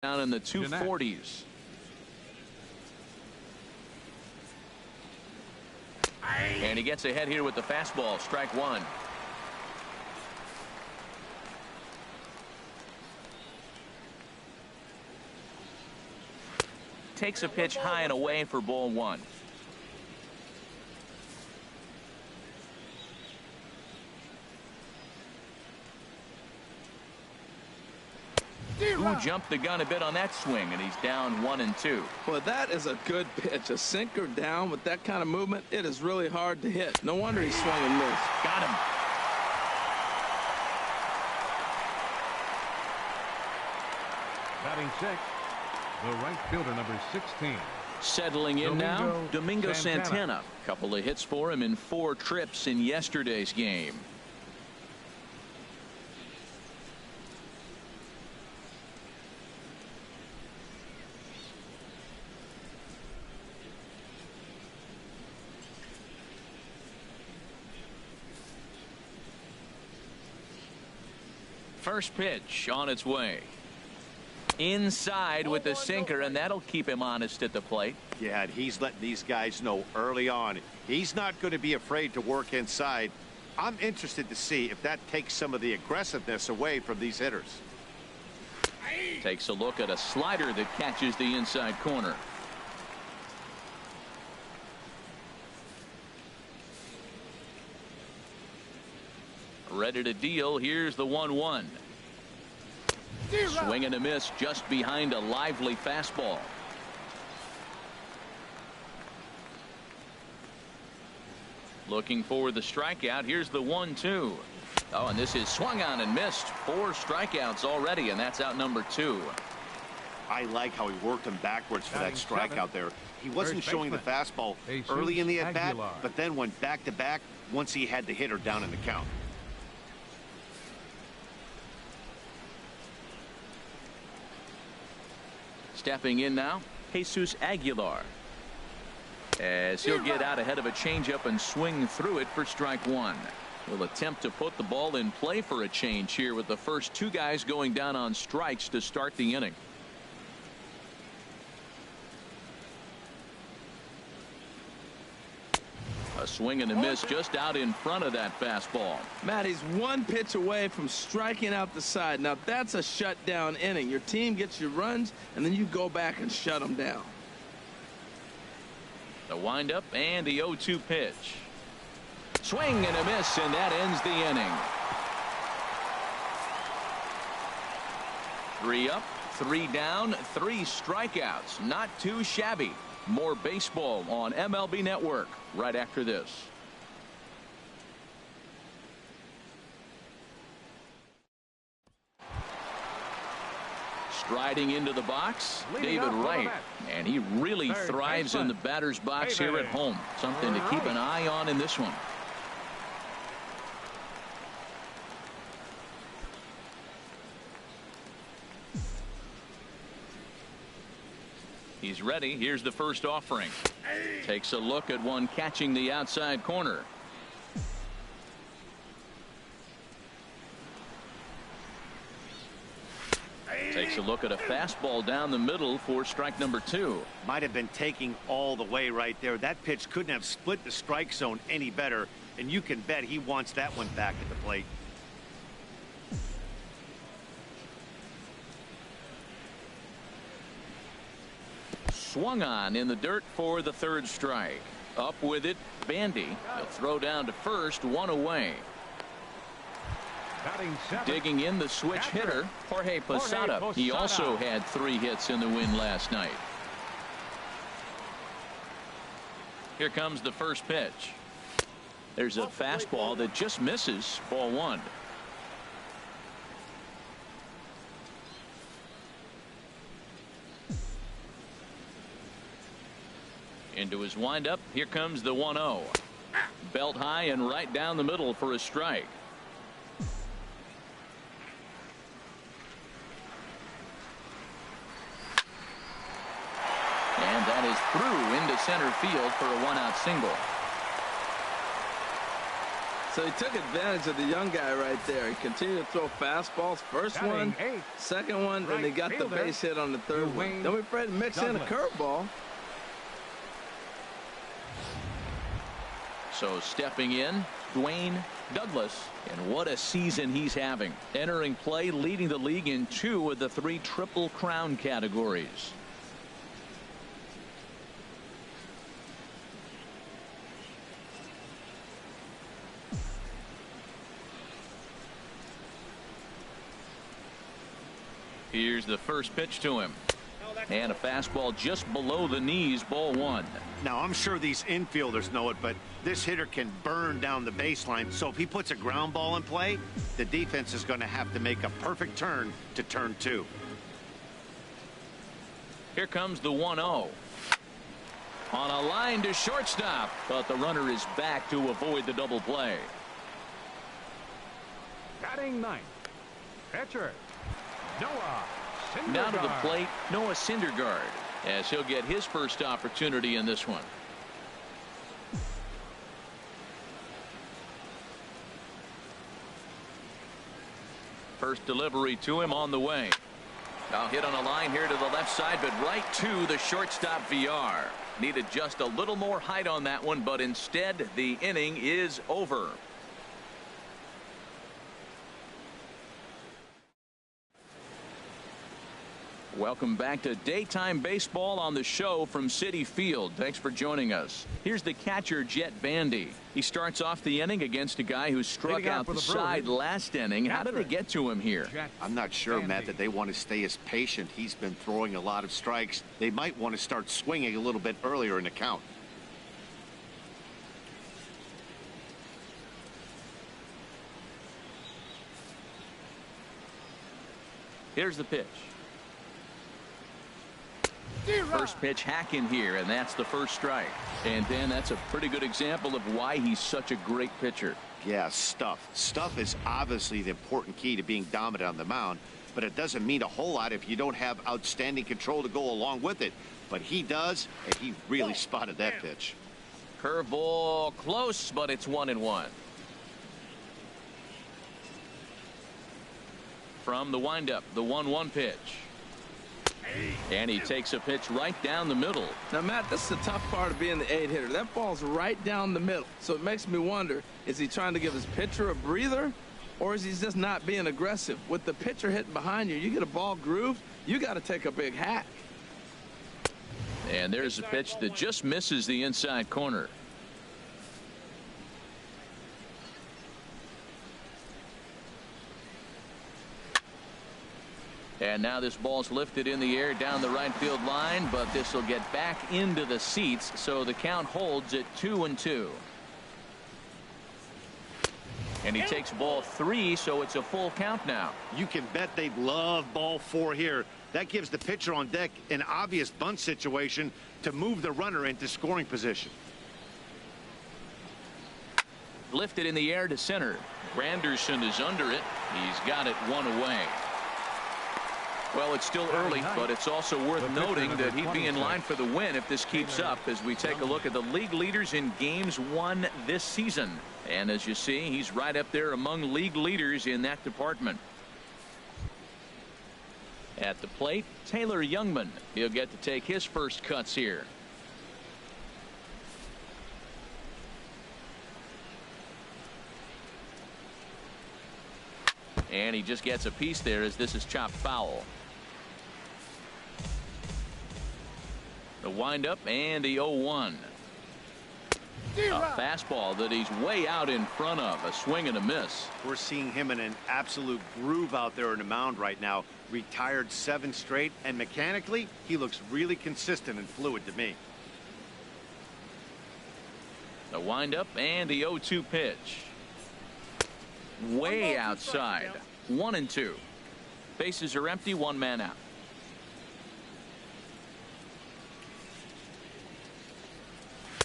down in the 240s. And he gets ahead here with the fastball. Strike one. Takes a pitch high and away for ball one. Who jumped the gun a bit on that swing, and he's down 1-2. Well, that is a good pitch. A sinker down with that kind of movement, it is really hard to hit. No wonder he swung and missed. Got him. Batting sixth, the right fielder, number 16. Settling in now, Domingo Santana. Couple of hits for him in 4 trips in yesterday's game. First pitch on its way. Inside with the sinker, and that'll keep him honest at the plate. Yeah, and he's letting these guys know early on he's not going to be afraid to work inside. I'm interested to see if that takes some of the aggressiveness away from these hitters. Takes a look at a slider that catches the inside corner. Ready to deal. Here's the 1-1. Swing and a miss just behind a lively fastball. Looking for the strikeout. Here's the 1-2. Oh, and this is swung on and missed. 4 strikeouts already, and that's out number 2. I like how he worked him backwards for that strikeout there. He wasn't showing the fastball early in the at-bat, but then went back-to-back once he had the hitter down in the count. Stepping in now, Jesus Aguilar. As he'll get out ahead of a changeup and swing through it for strike one. Will attempt to put the ball in play for a change here with the first 2 guys going down on strikes to start the inning. A swing and a miss just out in front of that fastball. Matt, he's 1 pitch away from striking out the side. Now that's a shutdown inning. Your team gets your runs, and then you go back and shut them down. The windup and the 0-2 pitch. Swing and a miss, and that ends the inning. 3 up, 3 down, 3 strikeouts. Not too shabby. More baseball on MLB Network right after this. Striding into the box, David Wright, and he really thrives in the batter's box here at home. Something to keep an eye on in this one. He's ready. Here's the first offering. Takes a look at one catching the outside corner. Takes a look at a fastball down the middle for strike number 2. Might have been taking all the way right there. That pitch couldn't have split the strike zone any better, and you can bet he wants that one back at the plate. Swung on in the dirt for the 3rd strike. Up with it, Bandy. He'll throw down to first, 1 away. Digging in the switch hitter, Jorge Posada. He also had 3 hits in the win last night. Here comes the first pitch. There's a fastball that just misses, ball 1. Into his windup. Here comes the 1-0. Belt high and right down the middle for a strike. And that is through into center field for a 1-out single. So he took advantage of the young guy right there. He continued to throw fastballs. First one, second one, and he got the base hit on the third one. Don't be afraid to mix in a curveball. So stepping in, Dwayne Douglas, and what a season he's having. Entering play, leading the league in 2 of the 3 Triple Crown categories. Here's the first pitch to him. And a fastball just below the knees, ball 1. Now, I'm sure these infielders know it, but this hitter can burn down the baseline. So if he puts a ground ball in play, the defense is going to have to make a perfect turn to turn 2. Here comes the 1-0. On a line to shortstop, but the runner is back to avoid the double play. Batting 9th, pitcher Noah Syndergaard. Now to the plate, Noah Syndergaard, as he'll get his first opportunity in this one. First delivery to him on the way. Now hit on a line here to the left side, but right to the shortstop VR. Needed just a little more height on that one, but instead the inning is over. Welcome back to daytime baseball on the show from Citi Field. Thanks for joining us. Here's the catcher, Jet Bandy. He starts off the inning against a guy who struck out the side last inning. How did they get to him here? I'm not sure, Matt, that they want to stay as patient. He's been throwing a lot of strikes. They might want to start swinging a little bit earlier in the count. Here's the pitch. First pitch hack in here, and that's the first strike. And then that's a pretty good example of why he's such a great pitcher. Yeah, stuff. Stuff is obviously the important key to being dominant on the mound, but it doesn't mean a whole lot if you don't have outstanding control to go along with it. But he does, and he really spotted that pitch. Curveball close, but it's 1-1. From the windup, the 1-1 pitch. And he takes a pitch right down the middle. Now, Matt, this is the tough part of being the 8-hitter. That ball's right down the middle. So it makes me wonder, is he trying to give his pitcher a breather, or is he just not being aggressive? With the pitcher hitting behind you, you get a ball grooved, you got to take a big hack. And there's a pitch that just misses the inside corner. And now this ball's lifted in the air down the right field line, but this will get back into the seats, so the count holds at 2-2. And he takes ball 3, so it's a full count now. You can bet they love ball 4 here. That gives the pitcher on deck an obvious bunt situation to move the runner into scoring position. Lifted in the air to center. Granderson is under it. He's got it 1 away. Well, it's still early, but it's also worth noting that he'd be in line for the win if this keeps up as we take a look at the league leaders in games won this season. And as you see, he's right up there among league leaders in that department. At the plate, Taylor Youngman. He'll get to take his first cuts here. And he just gets a piece there as this is chopped foul. The windup and the 0-1. A fastball that he's way out in front of. A swing and a miss. We're seeing him in an absolute groove out there in the mound right now. Retired 7 straight, and mechanically, he looks really consistent and fluid to me. The windup and the 0-2 pitch. Way outside. 1-2. Bases are empty, 1 man out.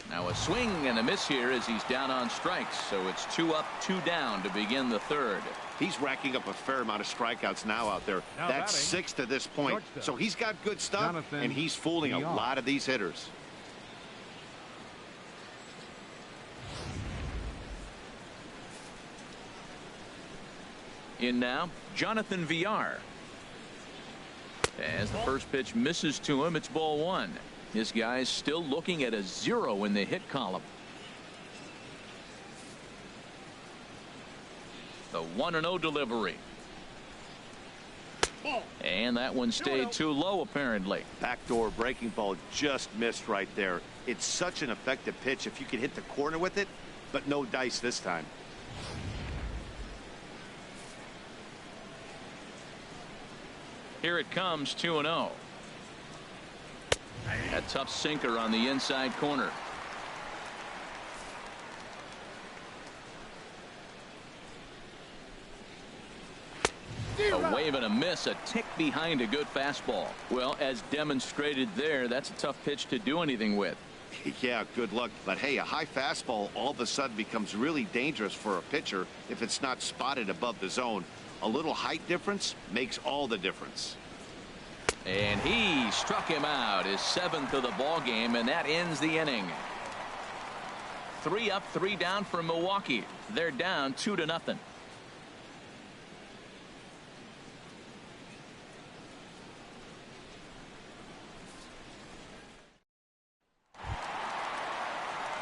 Now a swing and a miss here as he's down on strikes, so it's 2 up, 2 down to begin the third. He's racking up a fair amount of strikeouts now out there. That's 6 to this point. So he's got good stuff, and he's fooling a lot of these hitters. In now, Jonathan VR. As the first pitch misses to him, it's ball one. This guy's still looking at a 0 in the hit column. The 1-0 delivery. And that one stayed too low, apparently. Backdoor breaking ball just missed right there. It's such an effective pitch if you can hit the corner with it, but no dice this time. Here it comes, 2-0. A tough sinker on the inside corner. A wave and a miss, a tick behind a good fastball. Well, as demonstrated there, that's a tough pitch to do anything with. Yeah, good luck. But hey, a high fastball all of a sudden becomes really dangerous for a pitcher if it's not spotted above the zone. A little height difference makes all the difference. And he struck him out, his 7th of the ball game, and that ends the inning. 3 up, 3 down for Milwaukee. They're down 2-0.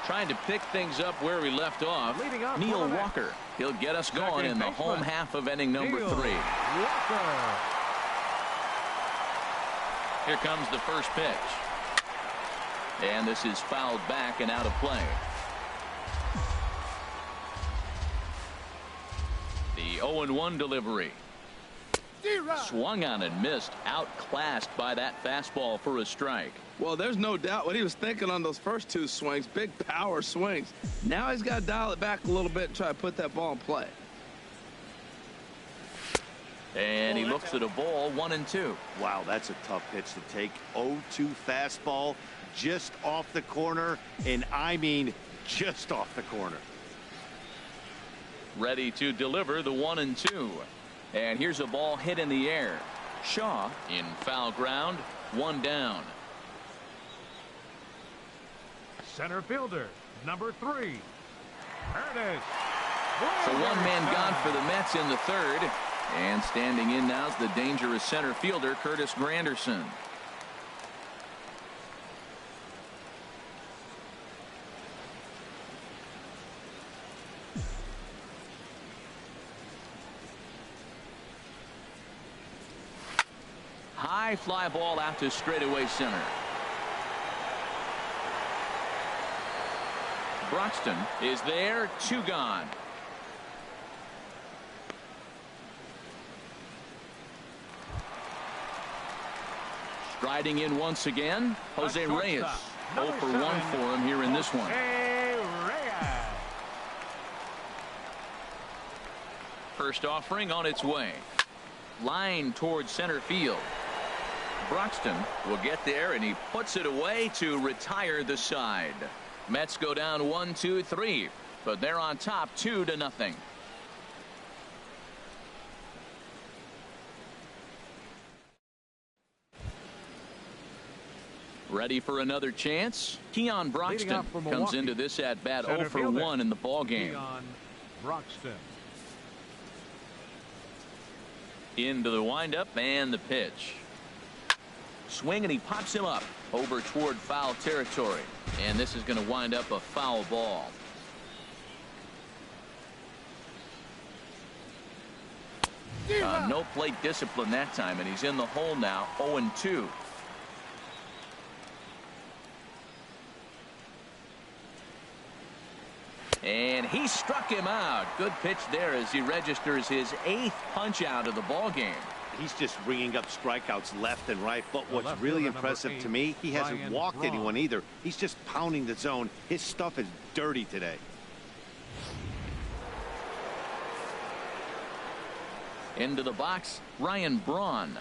Trying to pick things up where we left off, Neil Walker. He'll get us going in the home half of inning number 3. Walker. Here comes the first pitch. And this is fouled back and out of play. The 0-1 delivery. Swung on and missed, outclassed by that fastball for a strike. Well, there's no doubt what he was thinking on those first 2 swings. Big power swings. Now he's got to dial it back a little bit and try to put that ball in play. And he looks at a ball, 1-2. Wow, that's a tough pitch to take. 0-2 fastball just off the corner, and I mean just off the corner. Ready to deliver the 1-2. And here's a ball hit in the air. Shaw in foul ground, 1 down. Center fielder, number 3. There it is. So 1 man gone for the Mets in the 3rd. And standing in now is the dangerous center fielder, Curtis Granderson. High fly ball out to straightaway center. Broxton is there, 2 gone. Striding in once again, Jose Reyes. 0 for 1 for him here in this one. First offering on its way. Line towards center field. Broxton will get there, and he puts it away to retire the side. Mets go down 1-2-3, but they're on top 2-0. Ready for another chance? Keon Broxton comes into this at bat 0 for 1 in the ball game. Keon Broxton. Into the windup and the pitch. Swing, and he pops him up over toward foul territory. And this is going to wind up a foul ball. No plate discipline that time, and he's in the hole now, 0-2. And he struck him out. Good pitch there as he registers his 8th punch out of the ball game. He's just ringing up strikeouts left and right. But what's really impressive to me, he hasn't walked anyone either. He's just pounding the zone. His stuff is dirty today. Into the box, Ryan Braun.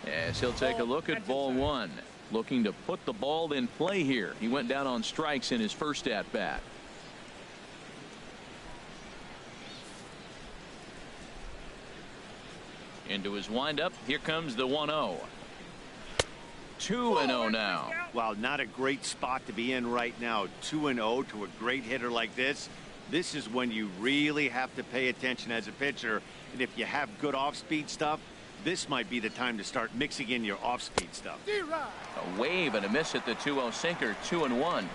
As he'll take a look at ball 1. Looking to put the ball in play here. He went down on strikes in his first at bat. Into his windup. Here comes the 1-0. 2-0 now. Wow, not a great spot to be in right now. 2-0 to a great hitter like this. This is when you really have to pay attention as a pitcher. And if you have good off-speed stuff, this might be the time to start mixing in your off-speed stuff. A wave and a miss at the 2-0 sinker, 2-1.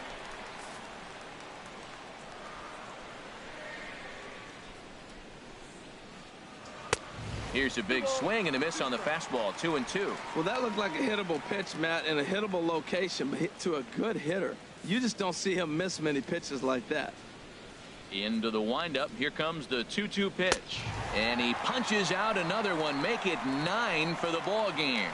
Here's a big swing and a miss on the fastball, 2-2. Well, that looked like a hittable pitch, Matt, in a hittable location, but to a good hitter. You just don't see him miss many pitches like that. Into the windup. Here comes the 2-2 pitch. And he punches out another one. Make it 9 for the ball game.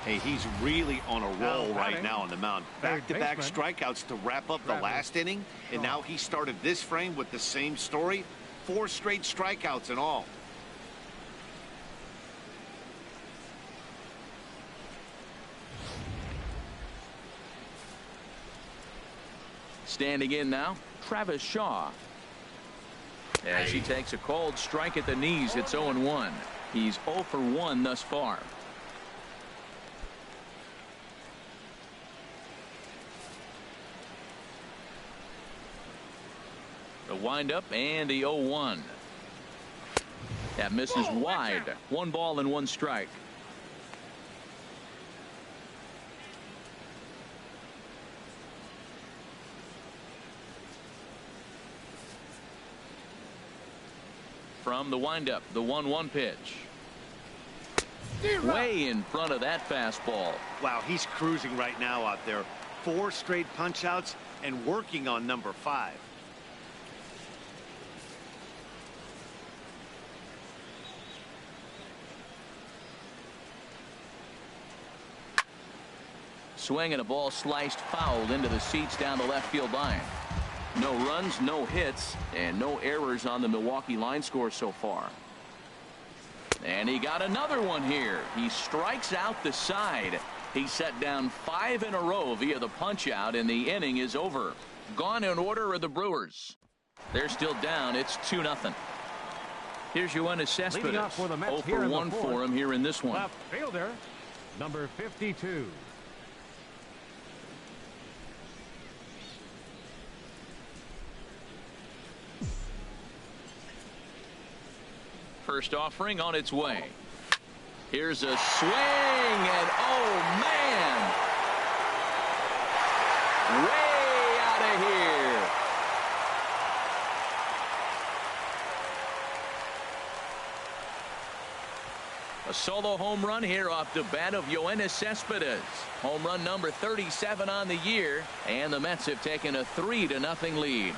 Hey, he's really on a roll right now on the mound. Back-to-back strikeouts to wrap up the last inning. And now he started this frame with the same story. 4 straight strikeouts and all. Standing in now, Travis Shaw. As he takes a cold strike at the knees, it's 0-1. He's 0 for 1 thus far. The windup and the 0-1. That misses wide. 1 ball and 1 strike. From the windup, the 1-1 pitch. Way in front of that fastball. Wow, he's cruising right now out there. 4 straight punch-outs and working on number 5. Swing and a ball sliced foul into the seats down the left field line. No runs, no hits, and no errors on the Milwaukee line score so far. And he got another one here. He strikes out the side. He set down 5 in a row via the punch out, and the inning is over. Gone in order are the Brewers. They're still down. It's 2-0. Here's Yoenis Cespedes. 0 for 1 for him here in this one. Left fielder, number 52. First offering on its way. Here's a swing, and oh man, way out of here. A solo home run here off the bat of Yoenis Cespedes. Home run number 37 on the year, and the Mets have taken a 3-0 lead.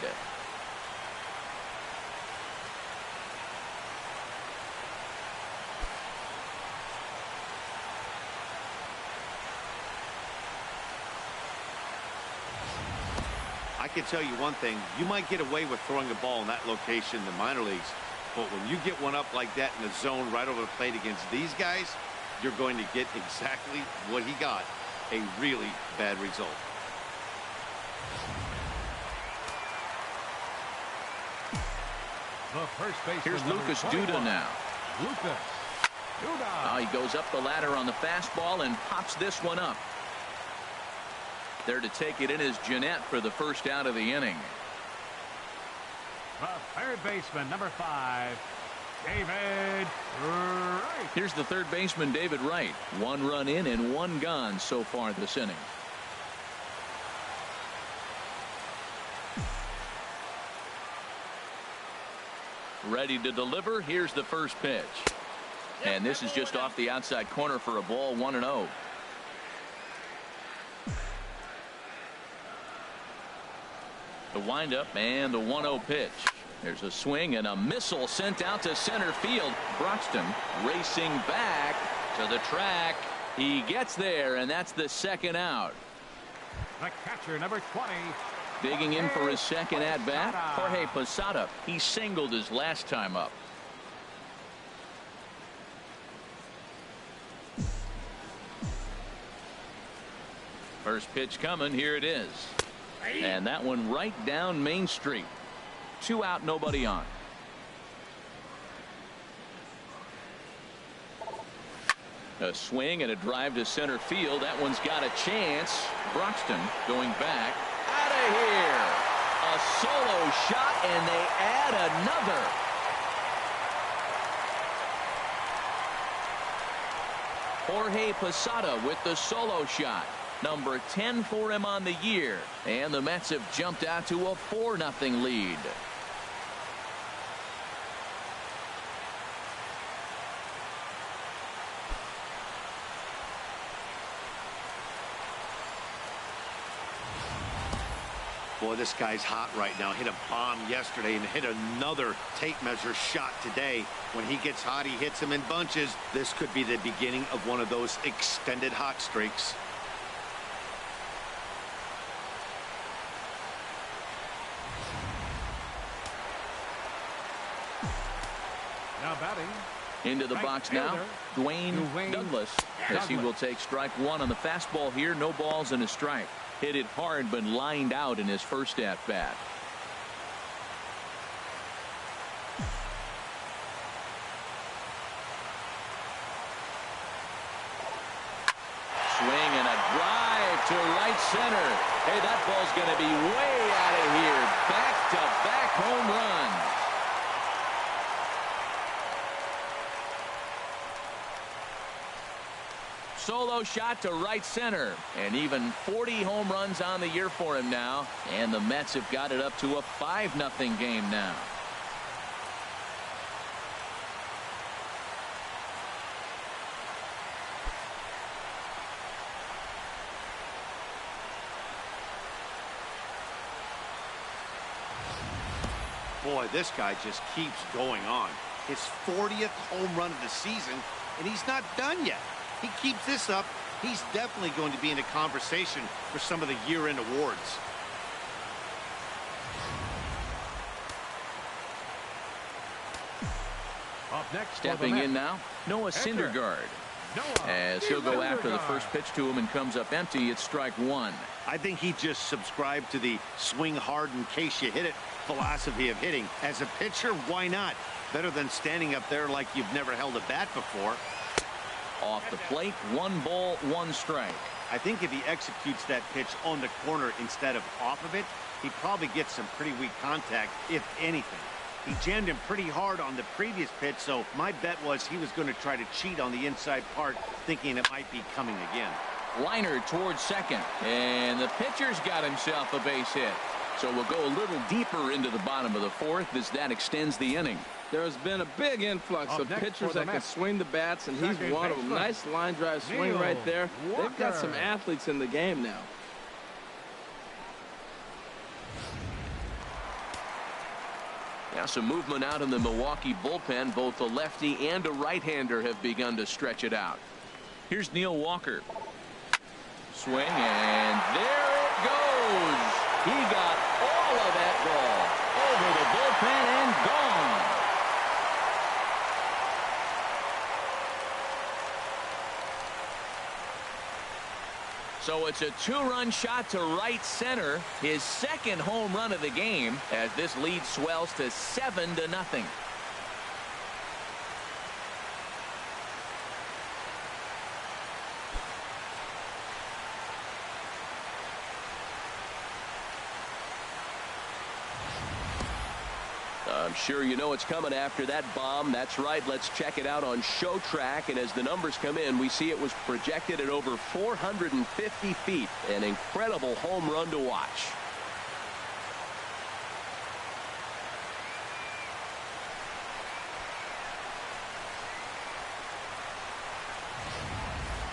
I can tell you one thing, you might get away with throwing a ball in that location in the minor leagues, but when you get one up like that in the zone right over the plate against these guys, you're going to get exactly what he got, a really bad result. The first baseman. Here's Lucas Duda now. Lucas Duda. He goes up the ladder on the fastball and pops this one up. There to take it in is Jeanette for the first out of the inning. The third baseman, number 5, David Wright. Here's the third baseman, David Wright. 1 run in and 1 gone so far this inning. Ready to deliver. Here's the first pitch. And this is just off the outside corner for a ball, 1-0. The windup and the 1-0 pitch. There's a swing and a missile sent out to center field. Broxton racing back to the track. He gets there, and that's the second out. The catcher, number 20. Digging in for his second at-bat, Jorge Posada. He singled his last time up. First pitch coming. Here it is. And that one right down Main Street. 2 out, nobody on. A swing and a drive to center field. That one's got a chance. Broxton going back. Out of here. A solo shot and they add another. Jorge Posada with the solo shot. Number 10 for him on the year. And the Mets have jumped out to a 4-0 lead. Boy, this guy's hot right now. Hit a bomb yesterday and hit another tape measure shot today. When he gets hot, he hits them in bunches. This could be the beginning of one of those extended hot streaks. Now batting. Into the box now, Dwayne Douglas, as he will take strike one on the fastball here. No balls and a strike. Hit it hard, but lined out in his first at-bat. Swing and a drive to right center. Hey, that ball's going to be way out of here. Back-to-back home runs. Solo shot to right center, and even 40 home runs on the year for him now, and the Mets have got it up to a 5-0 game now. Boy, this guy just keeps going on. His 40th home run of the season, and he's not done yet. He keeps this up, he's definitely going to be in a conversation for some of the year-end awards. Up next, stepping in now, Noah Syndergaard. As he'll go after the first pitch to him and comes up empty, it's strike one. I think he just subscribed to the swing hard in case you hit it philosophy of hitting. As a pitcher, why not? Better than standing up there like you've never held a bat before. Off the plate, 1 ball, 1 strike. I think if he executes that pitch on the corner instead of off of it, he probably gets some pretty weak contact, if anything. He jammed him pretty hard on the previous pitch, so my bet was he was going to try to cheat on the inside part, thinking it might be coming again. Liner towards second, and the pitcher's got himself a base hit. So we'll go a little deeper into the bottom of the fourth as that extends the inning. There's been a big influx of pitchers that can swing the bats, and he's one of them. Nice line drive swing right there. They've got some athletes in the game now. Yeah, some movement out in the Milwaukee bullpen. Both a lefty and a right-hander have begun to stretch it out. Here's Neil Walker. Swing, and there it goes. He got all of that ball over the bullpen and gone. So it's a 2-run shot to right center, his second home run of the game, as this lead swells to 7-0. I'm sure you know what's coming after that bomb. That's right. Let's check it out on Show Track. And as the numbers come in, we see it was projected at over 450 feet. An incredible home run to watch.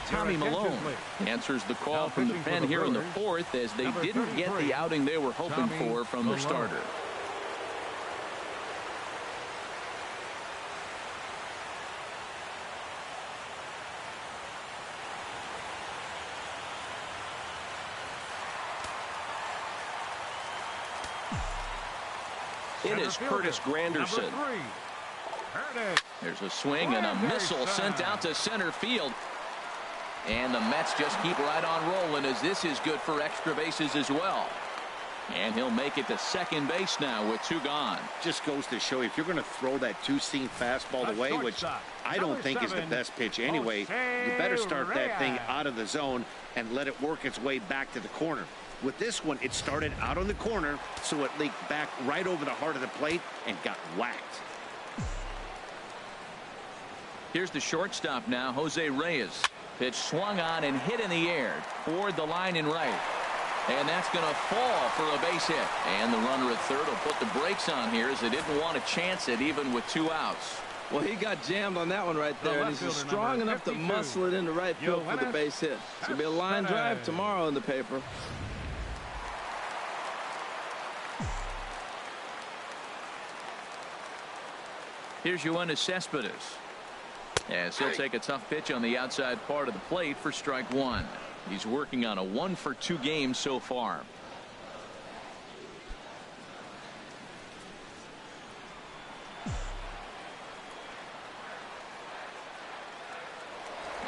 Tommy Malone answers the call from the pen here in the fourth, as they didn't get the outing they were hoping for from the starter. It is Curtis Granderson. There's a swing and a missile sent out to center field. And the Mets just keep right on rolling, as this is good for extra bases as well. And he'll make it to second base now with 2 gone. Just goes to show, if you're going to throw that two-seam fastball away, which I don't think is the best pitch anyway, you better start that thing out of the zone and let it work its way back to the corner. With this one, it started out on the corner, so it leaked back right over the heart of the plate and got whacked. Here's the shortstop now, Jose Reyes. Pitch swung on and hit in the air toward the line and right. And that's going to fall for a base hit. And the runner at third will put the brakes on here as they didn't want to chance it even with 2 outs. Well, he got jammed on that one right there, and he's strong enough to muscle it into right field for the base hit. It's going to be a line drive tomorrow in the paper. Here's Yoenis Cespedes. As he'll take a tough pitch on the outside part of the plate for strike 1. He's working on a 1-for-2 game so far.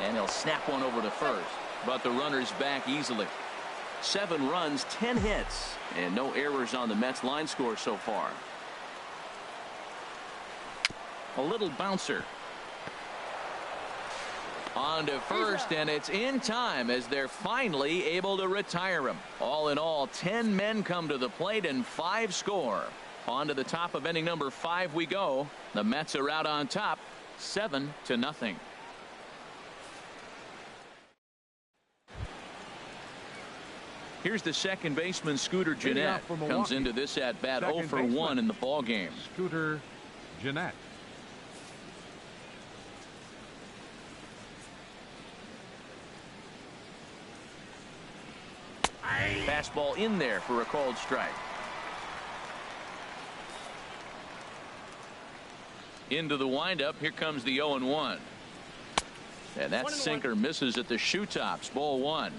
And he'll snap one over to first. But the runner's back easily. 7 runs, 10 hits, and no errors on the Mets line score so far. A little bouncer. On to first, and it's in time as they're finally able to retire him. All in all, 10 men come to the plate and 5 score. On to the top of inning number 5 we go. The Mets are out on top, 7-0. Here's the second baseman, Scooter Gennett. Comes into this at bat 0 for 1 in the ball game. Scooter Gennett. Fastball in there for a called strike. Into the windup. Here comes the 0-1. And that sinker misses at the shoe tops. Ball 1.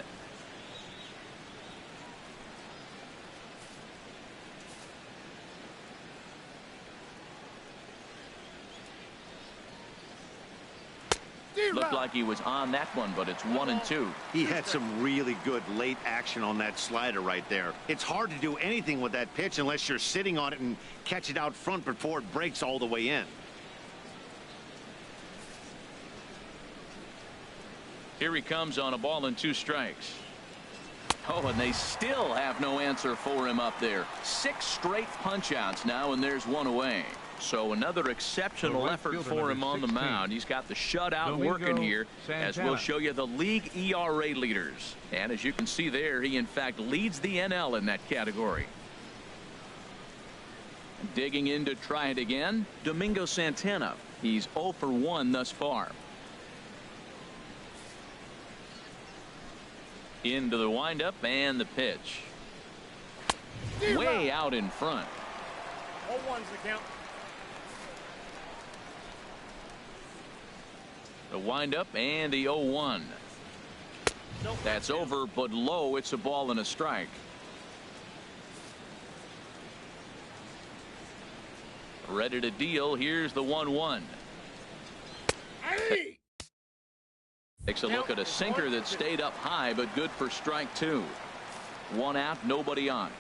Looked like he was on that one, but it's 1-2. He had some really good late action on that slider right there. It's hard to do anything with that pitch unless you're sitting on it and catch it out front before it breaks all the way in. Here he comes on a ball and 2 strikes. Oh, and they still have no answer for him up there. 6 straight punch outs now, and there's 1 away. So another exceptional effort for him on the mound. He's got the shutout working here, as we'll show you the league ERA leaders. And as you can see there, he in fact leads the NL in that category. Digging in to try it again, Domingo Santana. He's 0 for 1 thus far. Into the windup and the pitch. Way out in front. 0-1's the count. The windup and the 0-1. That's over, but low. It's a ball and a strike. Ready to deal. Here's the 1-1. Takes a look at a sinker that stayed up high, but good for strike 2. 1 out, nobody on.